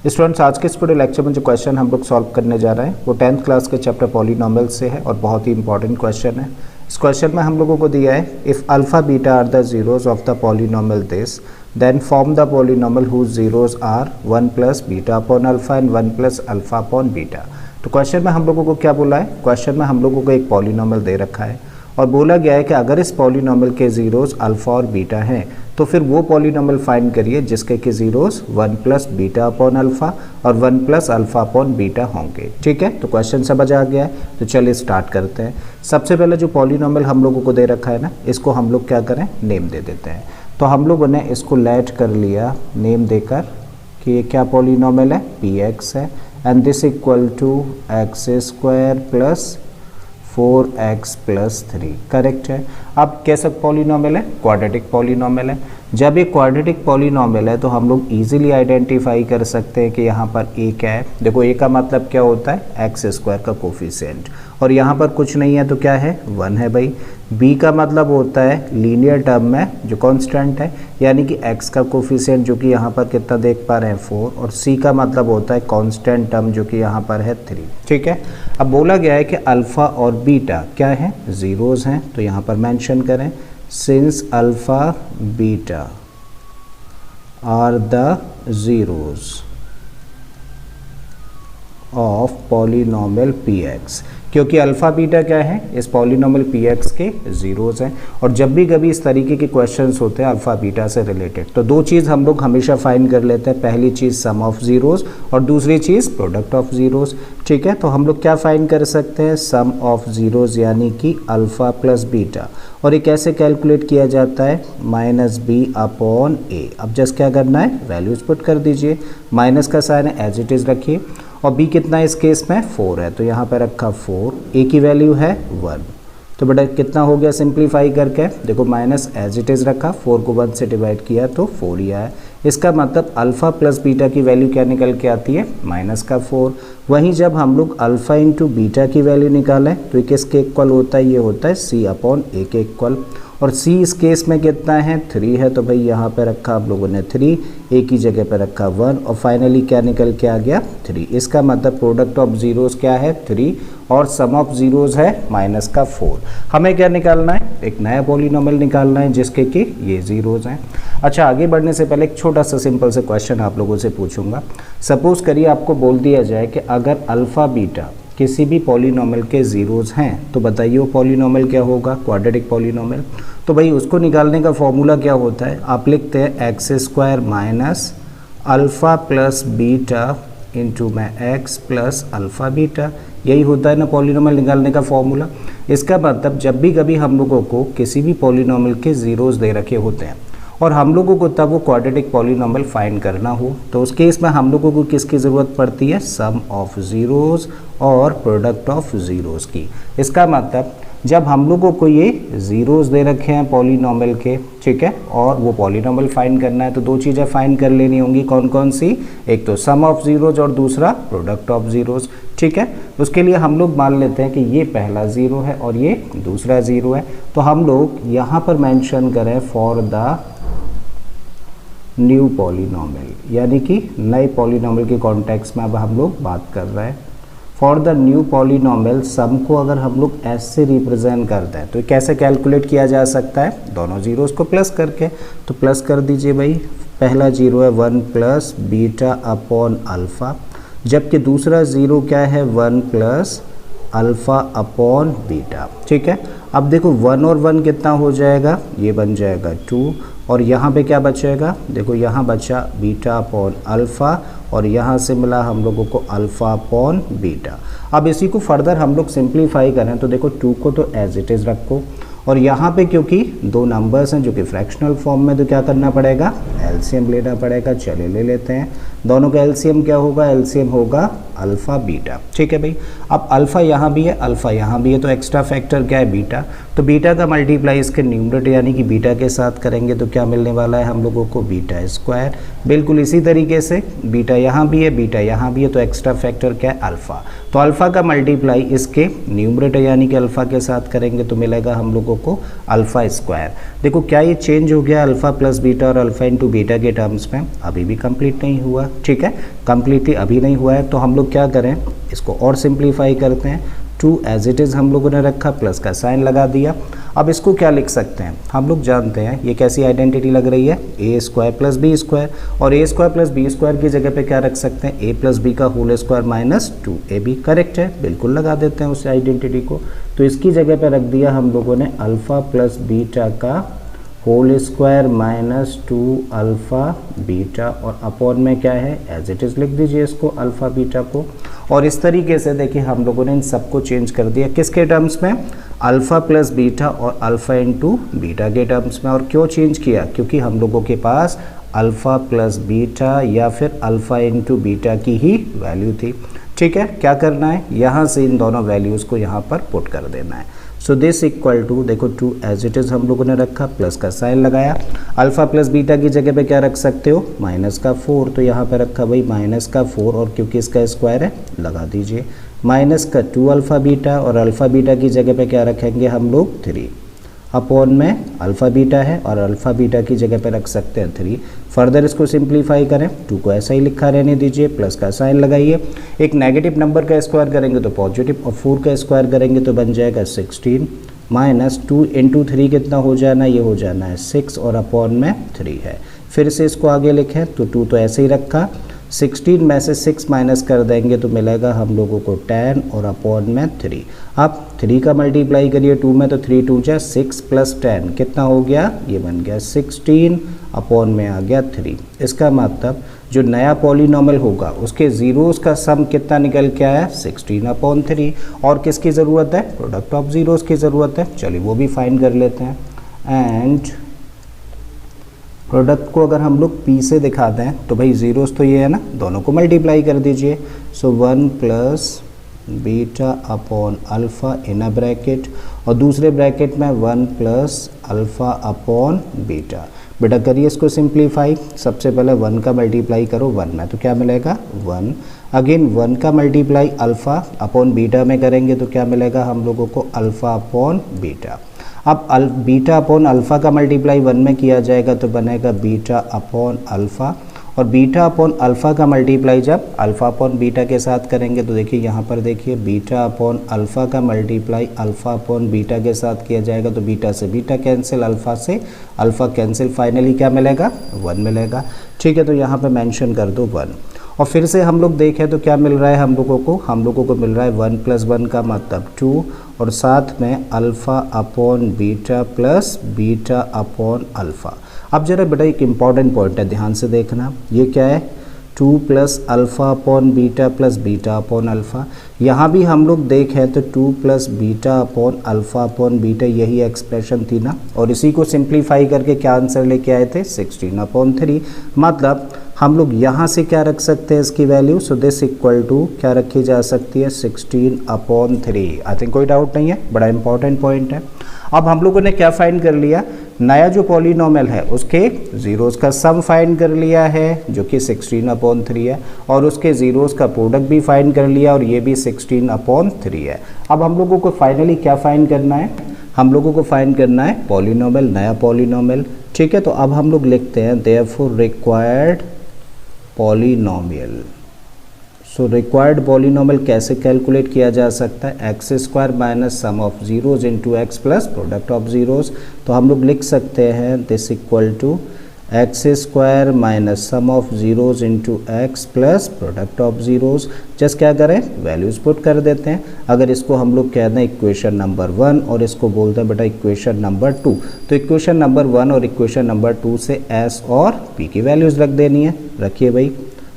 Students, आज के इस पूरे लेक्चर में जो क्वेश्चन हम लोग सॉल्व करने जा रहे हैं वो 10th क्लास के चैप्टर पॉलीनोमियल से है और बहुत ही इंपॉर्टेंट क्वेश्चन है। इस क्वेश्चन में हम लोगों को दिया है if alpha beta are the zeros of the polynomial this then form the polynomial whose zeros are 1 plus beta upon alpha and 1 plus alpha upon beta. तो क्वेश्चन में हम लोगों को क्या बोला है, क्वेश्चन में हम लोगों को एक पॉलीनोमियल दे रखा है और बोला गया है कि अगर इस पॉलीनोमियल के जीरोज अल्फा और बीटा हैं तो फिर वो पॉलीनोमियल फाइंड करिए जिसके कि zeros 1 plus beta upon alpha और 1 प्लस अल्फा अपॉन बीटा होंगे। ठीक है, तो क्वेश्चन समझ आ गया है। तो चलिए स्टार्ट करते हैं। सबसे पहले जो पॉलीनोमियल हम लोगों को दे रखा है ना, इसको हम लोग क्या करें, नेम दे देते हैं। तो हम लोगों ने इसको लेट कर लिया नेम देकर कि ये क्या पॉलीनोमियल है, पी एक्स है and this equal to X square plus 4x plus 3। Correct है। अब कैसा पॉलीनोमियल है, क्वाड्रेटिक पॉलीनोमियल है। जब ये क्वाड्रेटिक पॉलीनोमियल है तो हम लोग इजीली आइडेंटिफाई कर सकते हैं कि यहाँ पर a क्या है। देखो a का मतलब क्या होता है, एक्स स्क्वायर का कोफिशिएंट, और यहाँ पर कुछ नहीं है तो क्या है, 1 है भाई। b का मतलब होता है लीनियर टर्म में जो कांस्टेंट है, यानी कि x का कोफिशिएंट जो कि यहाँ पर कितना देख पा रहे हैं 4, और c का मतलब होता है कांस्टेंट टर्म जो कि यहाँ पर है 3। ठीक है। अब बोला गया है कि अल्फ़ा और बीटा क्या है, ज़ीरोज़ हैं, तो यहाँ पर मेंशन करें since alpha beta are the zeros of polynomial P X, क्योंकि अल्फ़ा बीटा क्या है, इस पॉलीनोमियल पी एक्स के ज़ीरोज़ हैं। और जब भी कभी इस तरीके के क्वेश्चंस होते हैं अल्फ़ा बीटा से रिलेटेड तो दो चीज़ हम लोग हमेशा फाइंड कर लेते हैं। पहली चीज़ सम ऑफ ज़ीरोज़ और दूसरी चीज़ प्रोडक्ट ऑफ ज़ीरोज़। ठीक है, तो हम लोग क्या फाइंड कर सकते हैं, सम ऑफ ज़ीरोज़ यानी कि अल्फ़ा प्लस बीटा, और ये कैसे कैलकुलेट किया जाता है, माइनस बी अपॉन ए। अब जस्ट क्या करना है, वैल्यूज़ पुट कर दीजिए, माइनस का साइन है एज इट इज़ रखिए, और b कितना है इस केस में 4 है तो यहाँ पर रखा 4, a की वैल्यू है 1, तो बेटा कितना हो गया सिंप्लीफाई करके, देखो माइनस एज इट इज़ रखा, 4 को 1 से डिवाइड किया तो 4 ही आया। इसका मतलब अल्फ़ा प्लस बीटा की वैल्यू क्या निकल के आती है, माइनस का 4। वहीं जब हम लोग अल्फ़ा इंटू बीटा की वैल्यू निकालें तो ये किसके इक्वल होता है, ये होता है c अपॉन a के इक्वल, और c इस केस में कितना है, 3 है, तो भाई यहाँ पे रखा आप लोगों ने 3, a की जगह पे रखा 1, और फाइनली क्या निकल के आ गया 3। इसका मतलब प्रोडक्ट ऑफ ज़ीरोज़ क्या है, 3, और सम ऑफ ज़ीरोज़ है माइनस का 4। हमें क्या निकालना है, एक नया पॉलीनोमियल निकालना है जिसके कि ये ज़ीरोज़ हैं। अच्छा, आगे बढ़ने से पहले एक छोटा सा सिंपल से क्वेश्चन आप लोगों से पूछूंगा। सपोज़ करिए आपको बोल दिया जाए कि अगर अल्फ़ा बीटा किसी भी पॉलीनोमियल के ज़ीरोज़ हैं तो बताइए वो पॉलीनोमियल क्या होगा, क्वाड्रेटिक पॉलीनोमियल। तो भाई उसको निकालने का फॉर्मूला क्या होता है, आप लिखते हैं x square minus alpha plus beta into में एक्स प्लस अल्फ़ा बीटा। यही होता है ना पॉलीनोमियल निकालने का फॉर्मूला। इसका मतलब जब भी कभी हम लोगों को किसी भी पॉलीनोमियल के ज़ीरोज़ दे रखे होते हैं और हम लोगों को तब वो क्वाड्रेटिक पॉलीनोमियल फाइंड करना हो तो उस केस में हम लोगों को किसकी ज़रूरत पड़ती है, सम ऑफ ज़ीरोज़ और प्रोडक्ट ऑफ ज़ीरोज़ की। इसका मतलब जब हम लोगों को ये ज़ीरोज़ दे रखे हैं पॉलीनोमियल के, ठीक है, और वो पॉलीनोमियल फाइंड करना है तो दो चीज़ें फाइंड कर लेनी होंगी, कौन कौन सी, एक तो सम ऑफ ज़ीरोज़ और दूसरा प्रोडक्ट ऑफ ज़ीरोज़। ठीक है, उसके लिए हम लोग मान लेते हैं कि ये पहला ज़ीरो है और ये दूसरा ज़ीरो है, तो हम लोग यहाँ पर मेंशन करें फॉर द न्यू पॉलीनोमियल, यानी कि नए पॉलीनोमियल के कॉन्टेक्स्ट में अब हम लोग बात कर रहे हैं। फॉर द न्यू पॉलीनोमियल सम को अगर हम लोग एस से रिप्रेजेंट करते हैं तो कैसे कैलकुलेट किया जा सकता है, दोनों जीरोज़ को प्लस करके। तो प्लस कर दीजिए भाई, पहला जीरो है 1 प्लस बीटा अपॉन अल्फ़ा, जबकि दूसरा ज़ीरो क्या है, 1 प्लस अल्फ़ा अपॉन बीटा। ठीक है, अब देखो 1 और 1 कितना हो जाएगा, ये बन जाएगा 2, और यहाँ पे क्या बचेगा, देखो यहाँ बचा बीटा अपॉन अल्फ़ा और यहाँ से मिला हम लोगों को अल्फ़ा अपॉन बीटा। अब इसी को फर्दर हम लोग सिंप्लीफाई करें तो देखो 2 को तो एज इट इज़ रखो, और यहाँ पे क्योंकि दो नंबर्स हैं जो कि फ्रैक्शनल फॉर्म में तो क्या करना पड़ेगा, एलसीएम लेना पड़ेगा। चलिए ले लेते हैं, दोनों का एलसीएम क्या होगा, एलसीएम होगा अल्फ़ा बीटा। ठीक है भाई, अब अल्फ़ा यहाँ भी है, अल्फ़ा यहाँ भी है, तो एक्स्ट्रा फैक्टर क्या है, बीटा। तो बीटा का मल्टीप्लाई इसके न्यूमरेटर यानी कि बीटा के साथ करेंगे तो क्या मिलने वाला है हम लोगों को, बीटा स्क्वायर। बिल्कुल इसी तरीके से बीटा यहाँ भी है, बीटा यहाँ भी है, तो एक्स्ट्रा फैक्टर क्या है, अल्फ़ा। तो अल्फ़ा का मल्टीप्लाई इसके न्यूमरेटर यानी कि अल्फ़ा के साथ करेंगे तो मिलेगा हम लोगों लोगों को अल्फ़ा स्क्वायर। देखो क्या ये चेंज हो गया अल्फ़ा प्लस बीटा और अल्फ़ा इंटू बीटा के टर्म्स में? अभी भी कंप्लीट नहीं हुआ, ठीक है, कंप्लीटली अभी नहीं हुआ है। तो हम लोग क्या करें, इसको और सिंप्लीफाई करते हैं। 2 एज इट इज़ हम लोगों ने रखा, प्लस का साइन लगा दिया। अब इसको क्या लिख सकते हैं, हम लोग जानते हैं ये कैसी आइडेंटिटी लग रही है, A square plus B square, और A square plus B square की जगह पे क्या रख सकते हैं, ए प्लस बी का whole square minus 2ab। Correct है, बिल्कुल लगा देते हैं उस आइडेंटिटी को। तो इसकी जगह पे रख दिया हम लोगों ने अल्फ़ा प्लस बीटा का whole square minus 2 alpha beta, और अपॉन में क्या है, एज इट इज़ लिख दीजिए इसको अल्फ़ा बीटा को। और इस तरीके से देखिए हम लोगों ने इन सबको चेंज कर दिया किसके टर्म्स में, अल्फ़ा प्लस बीटा और अल्फ़ा इंटू बीटा के टर्म्स में। और क्यों चेंज किया, क्योंकि हम लोगों के पास अल्फ़ा प्लस बीटा या फिर अल्फ़ा इंटू बीटा की ही वैल्यू थी, ठीक है। क्या करना है, यहाँ से इन दोनों वैल्यूज़ को यहाँ पर पुट कर देना है। सो दिस इक्वल टू, देखो 2 एज इट इज़ हम लोगों ने रखा, प्लस का साइन लगाया। अल्फ़ा प्लस बीटा की जगह पे क्या रख सकते हो, माइनस का 4, तो यहाँ पे रखा भाई माइनस का 4, और क्योंकि इसका स्क्वायर है लगा दीजिए, माइनस का 2 अल्फ़ा बीटा, और अल्फ़ा बीटा की जगह पे क्या रखेंगे हम लोग 3, अपॉन में अल्फ़ा बीटा है और अल्फ़ा बीटा की जगह पे रख सकते हैं 3। फर्दर इसको सिंप्लीफाई करें, 2 को ऐसा ही लिखा रहने दीजिए, प्लस का साइन लगाइए। एक नेगेटिव नंबर का स्क्वायर करेंगे तो पॉजिटिव, और 4 का स्क्वायर करेंगे तो बन जाएगा 16, माइनस 2 इंटू 3 कितना हो जाना, ये हो जाना है 6, और अपॉन में 3 है। फिर से इसको आगे लिखें तो 2 तो ऐसे ही रखा, 16 में से 6 माइनस कर देंगे तो मिलेगा हम लोगों को 10, और अपॉन में 3। अब 3 का मल्टीप्लाई करिए 2 में, तो 3 2 जा 6 प्लस 10 कितना हो गया, ये बन गया 16, अपॉन में आ गया 3। इसका मतलब जो नया पॉलीनॉमियल होगा उसके ज़ीरोज़ का सम कितना निकल के आया, 16/3। और किसकी ज़रूरत है, प्रोडक्ट ऑफ ज़ीरोज़ की ज़रूरत है। चलिए वो भी फाइंड कर लेते हैं। एंड प्रोडक्ट को अगर हम लोग p से दिखा दें तो भाई ज़ीरोज़ तो ये है ना, दोनों को मल्टीप्लाई कर दीजिए। सो 1 plus beta upon alpha in a bracket, और दूसरे ब्रैकेट में 1 प्लस अल्फ़ा अपॉन बीटा। बेटा करिए इसको सिंप्लीफाई, सबसे पहले 1 का मल्टीप्लाई करो 1 में, तो क्या मिलेगा 1। अगेन 1 का मल्टीप्लाई अल्फ़ा अपॉन बीटा में करेंगे तो क्या मिलेगा हम लोगों को, अल्फ़ा अपॉन बीटा। अब बीटा अपॉन अल्फ़ा का मल्टीप्लाई 1 में किया जाएगा तो बनेगा बीटा अपॉन अल्फ़ा, और बीटा अपॉन अल्फ़ा का मल्टीप्लाई जब अल्फ़ा अपॉन बीटा के साथ करेंगे तो देखिए यहाँ पर देखिए बीटा अपॉन अल्फ़ा का मल्टीप्लाई अल्फ़ा अपॉन बीटा के साथ किया जाएगा तो बीटा से बीटा कैंसिल, अल्फ़ा से अल्फ़ा कैंसिल, फाइनली क्या मिलेगा 1 मिलेगा, ठीक है। तो यहाँ पे मेंशन कर दो 1। और फिर से हम लोग देखें तो क्या मिल रहा है हम लोगों को मिल रहा है 1 + 1 का मतलब 2, और साथ में alpha upon beta plus beta upon alpha. अब जरा बेटा एक इम्पॉर्टेंट पॉइंट है, ध्यान से देखना, ये क्या है 2 plus alpha upon beta plus beta upon alpha. यहाँ भी हम लोग देखें तो 2 plus beta upon alpha upon beta, यही एक्सप्रेशन थी ना, और इसी को सिंप्लीफाई करके क्या आंसर लेके आए थे 16/3। मतलब हम लोग यहाँ से क्या रख सकते हैं इसकी value, so this equal to क्या रखी जा सकती है 16/3। आई थिंक कोई डाउट नहीं है, बड़ा इंपॉर्टेंट पॉइंट है। अब हम लोगों ने क्या फाइंड कर लिया, नया जो पॉलीनोमियल है उसके ज़ीरोज़ का सम फाइंड कर लिया है जो कि 16/3 है, और उसके ज़ीरोज़ का प्रोडक्ट भी फाइंड कर लिया और ये भी 16/3 है। अब हम लोगों को फाइनली क्या फाइंड करना है, हम लोगों को फाइंड करना है पॉलीनोमियल, नया पॉलीनोमियल, ठीक है। तो अब हम लोग लिखते हैं therefore required polynomial. So required polynomial कैसे कैलकुलेट किया जा सकता है, x² minus sum of zeros into x plus product of zeros. तो हम लोग लिख सकते हैं this equal to x² minus sum of zeros into x plus product of zeros. Just क्या करें, वैल्यूज़ पुट कर देते हैं। अगर इसको हम लोग कहते हैं इक्वेशन नंबर 1 और इसको बोलते हैं बेटा इक्वेशन नंबर 2, तो इक्वेशन नंबर 1 और इक्वेशन नंबर 2 से s और p की वैल्यूज़ रख देनी है। रखिए भाई,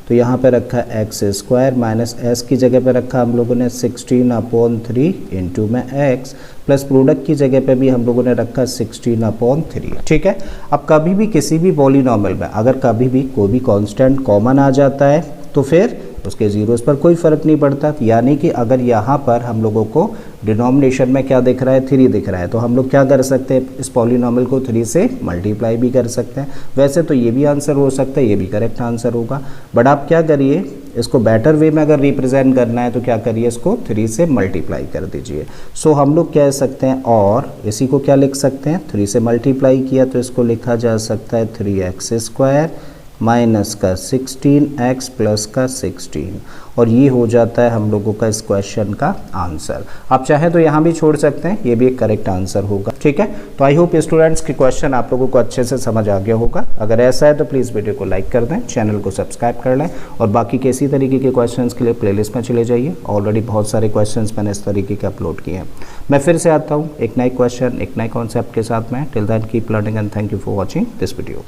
तो यहाँ पे रखा x² माइनस s की जगह पे रखा हम लोगों ने 16/3 इंटू में x, प्लस प्रोडक्ट की जगह पे भी हम लोगों ने रखा 16/3, ठीक है। अब कभी भी किसी भी पॉलीनोमियल में अगर कभी भी कोई भी कांस्टेंट कॉमन आ जाता है तो फिर उसके ज़ीरोज़ पर कोई फ़र्क नहीं पड़ता। यानी कि अगर यहाँ पर हम लोगों को डिनोमिनेशन में क्या दिख रहा है, 3 दिख रहा है, तो हम लोग क्या कर सकते हैं, इस पॉलिनॉमियल को 3 से मल्टीप्लाई भी कर सकते हैं। वैसे तो ये भी आंसर हो सकता है, ये भी करेक्ट आंसर होगा, बट आप क्या करिए, इसको बेटर वे में अगर रिप्रेजेंट करना है तो क्या करिए, इसको 3 से मल्टीप्लाई कर दीजिए। सो हम लोग कह सकते हैं, और इसी को क्या लिख सकते हैं, 3 से मल्टीप्लाई किया तो इसको लिखा जा सकता है 3x² माइनस का 16x प्लस का 16, और ये हो जाता है हम लोगों का इस क्वेश्चन का आंसर। आप चाहे तो यहाँ भी छोड़ सकते हैं, ये भी एक करेक्ट आंसर होगा। ठीक है, तो आई होप स्टूडेंट्स के क्वेश्चन आप लोगों को अच्छे से समझ आ गया होगा। अगर ऐसा है तो प्लीज़ वीडियो को लाइक कर दें, चैनल को सब्सक्राइब कर लें, और बाकी के इसी तरीके के क्वेश्चन के लिए प्लेलिस्ट में चले जाइए। ऑलरेडी बहुत सारे क्वेश्चन मैंने इस तरीके के अपलोड किए हैं। मैं फिर से आता हूँ एक नए क्वेश्चन, एक नए कॉन्सेप्ट के साथ में। Till then keep learning and thank you for watching this video.